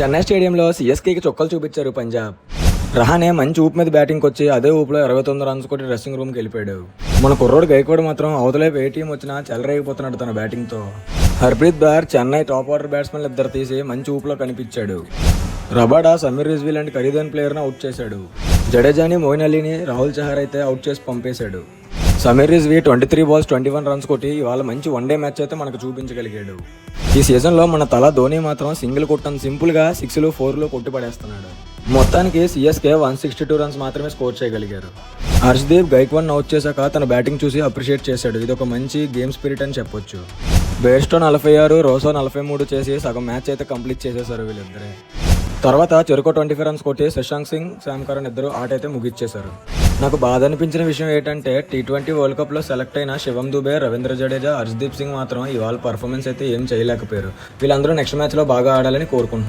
చెన్నై స్టేడియంలో సీఎస్కేకి చుక్కలు చూపించారు పంజాబ్. రహానే మంచి ఊపు మీద బ్యాటింగ్కి వచ్చి అదే ఊపులో 29 రన్స్ కొట్టి డ్రెస్సింగ్ రూమ్కి వెళ్ళిపోయాడు. మన కుర్రోడు గైక్వాడ్ మాత్రం అవతలైపు ఏ టీం వచ్చినా చెలరేగిపోతున్నాడు తన బ్యాటింగ్తో. హర్ప్రీత్ బ్రార్ చెన్నై టాప్ ఆర్డర్ బ్యాట్స్మెన్లు ఇద్దరు తీసి మంచి ఊపులో కనిపించాడు. రబాడా సమీర్ రిజ్వీ లాంటి ఖరీదైన ప్లేయర్ను అవుట్ చేశాడు. జడేజాని, మోయిన్ అలీని రాహుల్ చహర్ అయితే అవుట్ చేసి పంపేశాడు. సమీర్ రిజ్వీ 23 balls 21 runs కొట్టి ఇవాళ మంచి వన్డే మ్యాచ్ అయితే మనకు చూపించగలిగాడు. ఈ సీజన్లో మన తల ధోని మాత్రం సింగిల్ కొట్టని సింపుల్గా 6లు 4లు కొట్టి పడేస్తున్నాడు. మొత్తానికి సీఎస్కే 162 runs మాత్రమే స్కోర్ చేయగలిగారు. హర్షదీప్ గైక్వాడ్ అవుట్ చేశాక తన బ్యాటింగ్ చూసి అప్రిషియేట్ చేశాడు. ఇది ఒక మంచి గేమ్ స్పిరిట్ అని చెప్పొచ్చు. బేర్స్టో 46, రోసో 43 చేసి సగం మ్యాచ్ అయితే కంప్లీట్ చేసేశారు వీళ్ళిద్దరే. తర్వాత చెరుకో 25 runs కొట్టి శశాంక్ సింగ్, శామ్ కరణ్ ఇద్దరు ఆట అయితే ముగిచ్చేశారు. నాకు బాధ అనిపించిన విషయం ఏంటంటే T20 వరల్డ్ కప్లో సెలెక్ట్ అయిన శివం దుబే, రవీంద్ర జడేజా, హర్షదీప్ సింగ్ మాత్రం ఇవాళ పర్ఫార్మెన్స్ అయితే ఏం చేయలేకపోయారు. వీళ్ళందరూ నెక్స్ట్ మ్యాచ్లో బాగా ఆడాలని కోరుకుంటున్నారు.